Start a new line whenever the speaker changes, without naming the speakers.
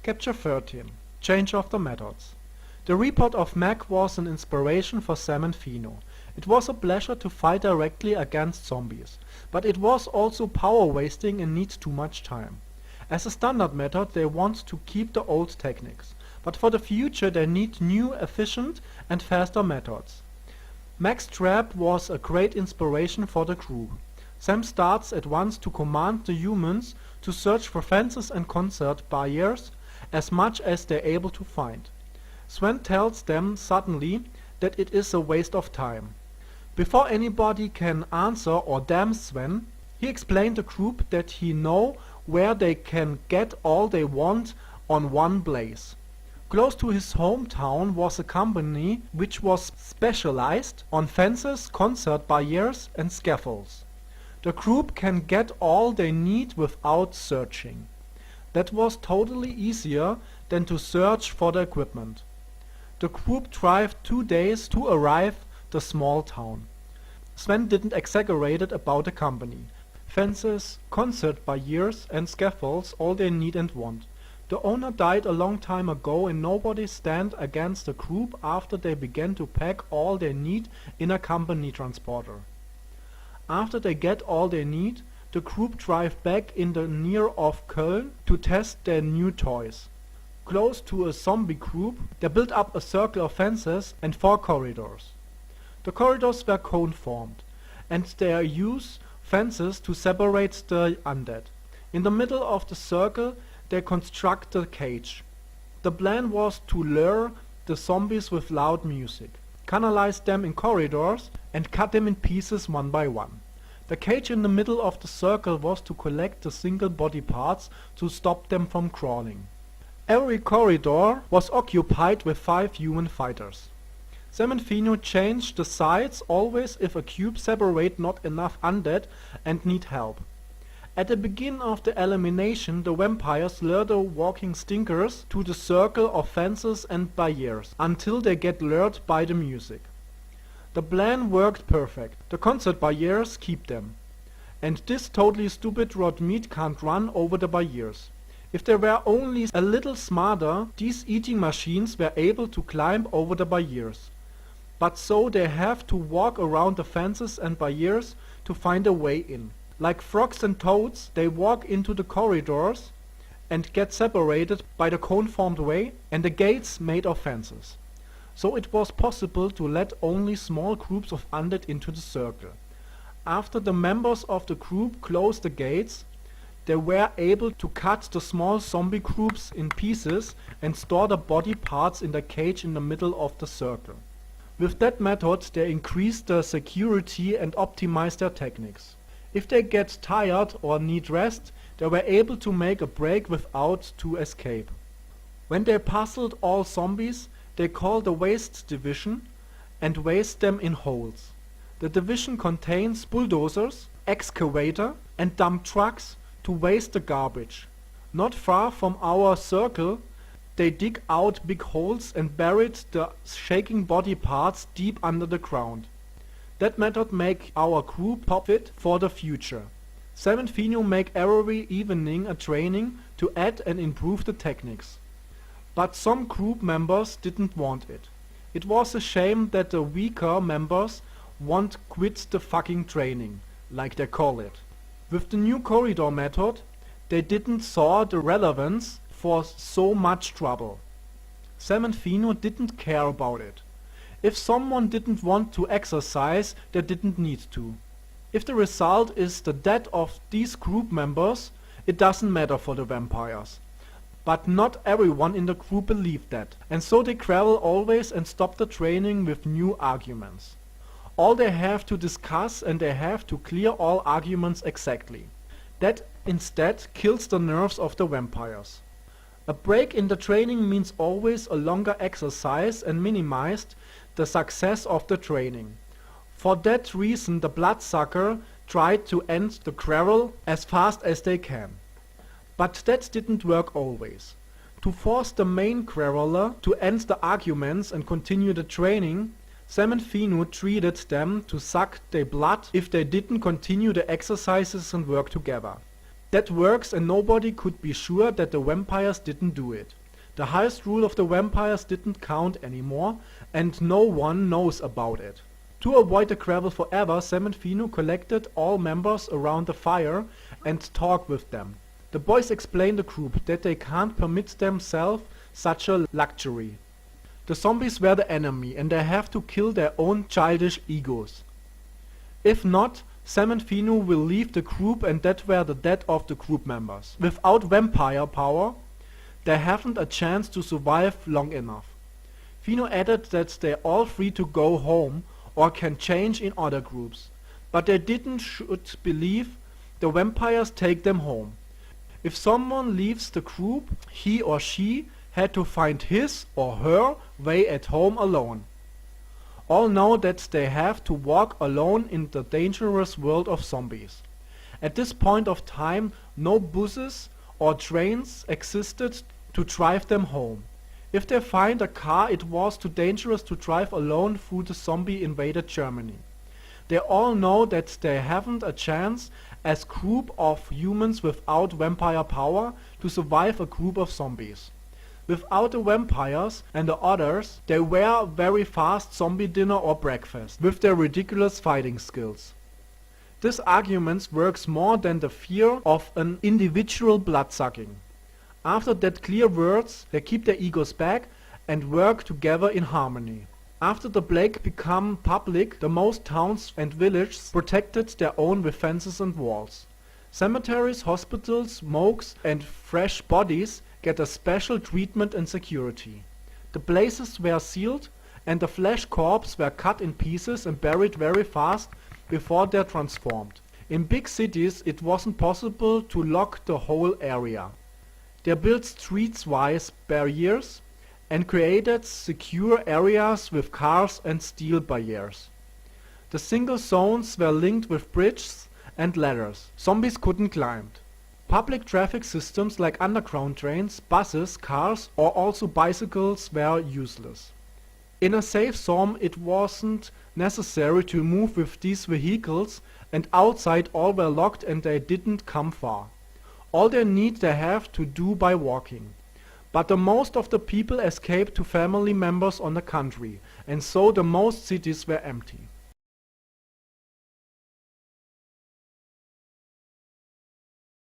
Chapter 13. Change of the methods. The report of Mac was an inspiration for Sam and Fino. It was a pleasure to fight directly against zombies, but it was also power wasting and needs too much time. As a standard method they want to keep the old techniques, but for the future they need new, efficient and faster methods. Mac's trap was a great inspiration for the group. Sam starts at once to command the humans to search for fences and concert barriers as much as they're able to find. Sven tells them suddenly that it is a waste of time. Before anybody can answer or damn Sven, he explained the group that he know where they can get all they want on one place. Close to his hometown was a company which was specialized on fences, concert barriers and scaffolds. The group can get all they need without searching. That was totally easier than to search for the equipment. The group drive 2 days to arrive the small town. Sven didn't exaggerate it about the company. Fences, concert barriers and scaffolds all they need and want. The owner died a long time ago and nobody stand against the group after they began to pack all they need in a company transporter. After they get all they need, the group drive back in the near of Köln to test their new toys. Close to a zombie group, they built up a circle of fences and 4 corridors. The corridors were cone-formed, and they use fences to separate the undead. In the middle of the circle, they construct a cage. The plan was to lure the zombies with loud music, canalize them in corridors, and cut them in pieces one by one. The cage in the middle of the circle was to collect the single body parts to stop them from crawling. Every corridor was occupied with 5 human fighters. Sam and Fino changed the sides always if a cube separate not enough undead and need help. At the beginning of the elimination, the vampires lure the walking stinkers to the circle of fences and barriers until they get lured by the music. The plan worked perfect. The concert barriers keep them. And this totally stupid rot meat can't run over the barriers. If they were only a little smarter, these eating machines were able to climb over the barriers. But so they have to walk around the fences and barriers to find a way in. Like frogs and toads, they walk into the corridors and get separated by the cone-formed way and the gates made of fences. So it was possible to let only small groups of undead into the circle. After the members of the group closed the gates, they were able to cut the small zombie groups in pieces and store the body parts in the cage in the middle of the circle. With that method they increased the security and optimized their techniques. If they get tired or need rest, they were able to make a break without to escape. When they puzzled all zombies, they called the waste division and waste them in holes. The division contains bulldozers, excavator and dump trucks to waste the garbage. Not far from our circle, they dig out big holes and buried the shaking body parts deep under the ground. That method make our group top fit for the future. Sam and Fino make every evening a training to add and improve the techniques. But some group members didn't want it. It was a shame that the weaker members won't quit the fucking training, like they call it. With the new corridor method, they didn't saw the relevance for so much trouble. Sam and Fino didn't care about it. If someone didn't want to exercise, they didn't need to. If the result is the death of these group members, it doesn't matter for the vampires. But not everyone in the group believed that, and so they quarrel always and stop the training with new arguments. All they have to discuss and they have to clear all arguments exactly. That instead kills the nerves of the vampires. A break in the training means always a longer exercise and minimized the success of the training. For that reason the bloodsucker tried to end the quarrel as fast as they can. But that didn't work always. To force the main quarreler to end the arguments and continue the training, Sam and Fino treated them to suck their blood if they didn't continue the exercises and work together. That works, and nobody could be sure that the vampires didn't do it. The highest rule of the vampires didn't count anymore, and no one knows about it. To avoid the gravel forever, Sam and Fino collected all members around the fire and talked with them. The boys explained the group that they can't permit themselves such a luxury. The zombies were the enemy, and they have to kill their own childish egos. If not, Sam and Fino will leave the group, and that were the death of the group members. Without vampire power, they haven't a chance to survive long enough. Fino added that they're all free to go home or can change in other groups, but they didn't should believe the vampires take them home. If someone leaves the group, he or she had to find his or her way at home alone. All know that they have to walk alone in the dangerous world of zombies. At this point of time, no buses or trains existed to drive them home. If they find a car, it was too dangerous to drive alone through the zombie-invaded Germany. They all know that they haven't a chance as group of humans without vampire power to survive a group of zombies. Without the vampires and the others, they were very fast zombie dinner or breakfast, with their ridiculous fighting skills. This argument works more than the fear of an individual blood-sucking. After that clear words, they keep their egos back and work together in harmony. After the plague became public, the most towns and villages protected their own with fences and walls. Cemeteries, hospitals, morgues and fresh bodies get a special treatment and security. The places were sealed and the flesh corpses were cut in pieces and buried very fast before they're transformed. In big cities it wasn't possible to lock the whole area. They built streets-wise barriers and created secure areas with cars and steel barriers. The single zones were linked with bridges and ladders. Zombies couldn't climb. Public traffic systems like underground trains, buses, cars or also bicycles were useless. In a safe zone it wasn't necessary to move with these vehicles, and outside all were locked and they didn't come far. All they have to do by walking. But the most of the people escaped to family members on the country, and so the most cities were empty.